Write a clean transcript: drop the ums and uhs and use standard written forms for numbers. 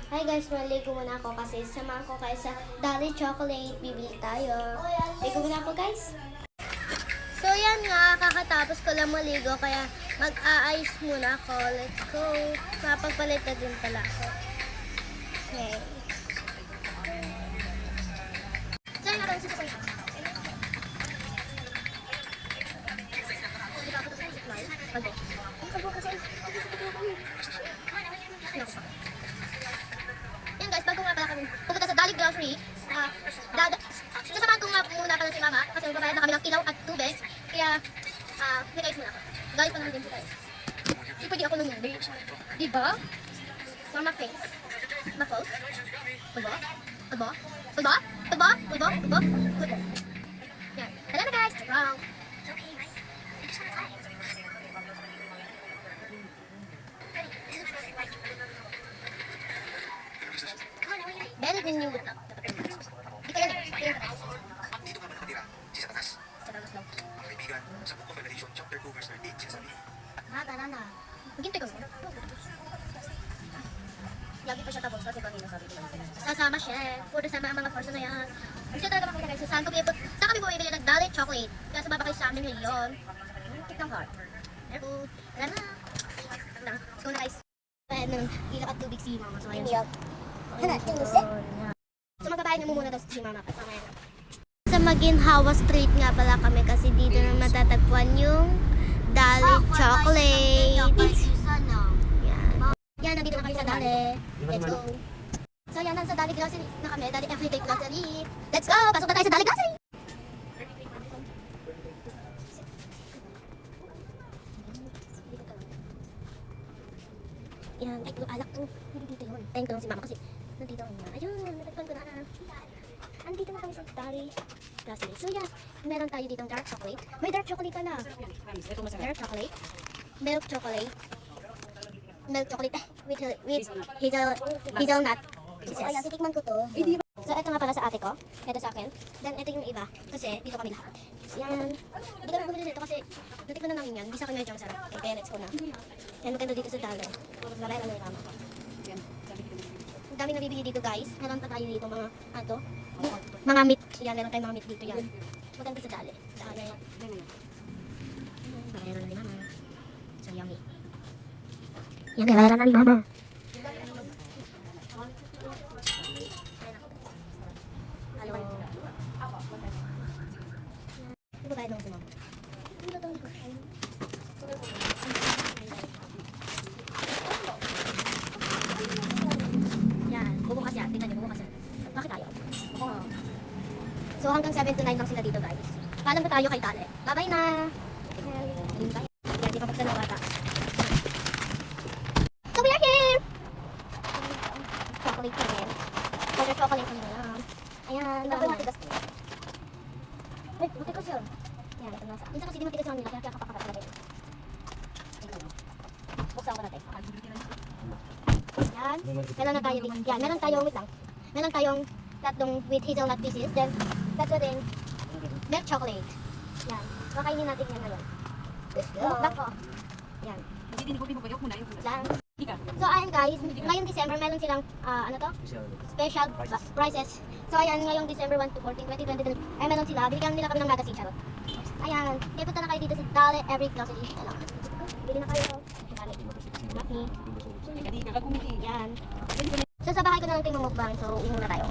Hi guys, maligo muna ako kasi samahan ko kayo sa Dolly Chocolate. Bibili tayo. Ligo muna ako guys. So yan nga, kakatapos ko lang maligo kaya mag-a-ice muna ako. Let's go. Mapagpalit na din pala ako. Okay. So yan nga, ito sasakay. Yan guys, bago nga pala kami pupunta sa Dolly Grocery, sasamahan ko nga muna pala si Mama kasi magbabayad na kami ng ilaw at tubig. Kaya, nag-ice muna ako. Guys, pa naman din si guys. Hindi pwede ako lumuli. Diba? Mama face. Ma-false. Diba? Diba? Diba? Diba? Diba? Diba? Diba? Yan. Tala na guys! Wow! Very good yung buto. Di kaya na. Dito ka ba nakatira? Si Satanas? Sa talas daw. Kaibigan, sa Book of Revelation, chapter 2, verse 13, sinasabi, Tara na. Maghintay ka muna. Lagi pa siya tapos kasi kanina sabi ko lang. Sasama siya. Puro sama ang mga force na yan. Hindi siya talaga makita guys. So, saan kami bumibili ng Dolly Chocolate? Kaya sumaba kayo sa amin ngayon. Tikang heart. Ergo. Tara na. Let's go na guys. Ilak at tubig si Mama. So, ayun siya. So magbabayad na muna daw si Mama kasi mamaya na. Sa Maginhawa Street nga pala kami kasi dito na matatagpuan yung Dolly Chocolate. Yan. Yan, nandito na kami sa Dolly. Let's go. So yan, nasa Dolly Grocery na kami. Dolly Everyday Grocery. Let's go! Pasok na tayo sa Dolly Grocery! Yan, ay, alak to. Hindi dito yun. Tayo ko lang si Mama kasi nandito ako na. Ayun, natagpuan ko na. Andito na kami sa Dolly Grocery. So yan, meron tayo ditong dark chocolate. May dark chocolate ka na. Dark chocolate. Milk chocolate. Milk chocolate with hazelnut. So ayan, titikman ko to. So ito nga pala sa ate ko. Ito sa akin. Then ito yung iba. Kasi dito kami lahat. So yan. Hindi kami bumili dito kasi natikman na namin yan. Hindi sa akin medyo masarap. Okay, kaya let's go na. Yan, maganda dito sa Dolly. Babayan lang yung Mama ko. Ang daming nabibili dito guys. Meron pa tayo dito mga meat. Yan, meron tayong mga meat dito yan. Maganda sa Dolly. Dolly. Babayaran na ni Mama. So yummy. Yan, babayaran na ni Mama. Hello. Babayad na si Mama. Yan, bubukas yan. Tingnan niyo, bubukas yan. Bakit tayo? Oo. So hanggang 7 to 9 lang sila dito guys. Paalam na tayo kay Tale. Bye-bye na! Yan, di pa buksan ng bata. So we are here! Chocolate kami. Water chocolate kami na. Ayan, dapat matigas ko. Wait, matigas yun. Yan, ito nasa. Minsan kasi di matigas yung nila, kaya kapakakat talaga yun. Buksan ko natin. Yan. Meron na tayo dito. Yan, meron tayong, wait lang. Meron tayong tatlong with hazelnut pieces. Then, tatlo din milk chocolate. Yan. Kakainin natin yan ngayon. Mukbang ko. Yan. Yan. So, ayan guys. Ngayong December, meron silang, special prices. So, ayan, ngayong December 1 to 14, 2023, ay meron sila. Bigyan nila kami ng magazine, charot. Ayan. Kaya punta na kayo dito sa Dolly Every Grocery. Bili na kayo. Happy. Yan. So sa bahay ko na lang ito yung mukbang. So uwi muna tayo.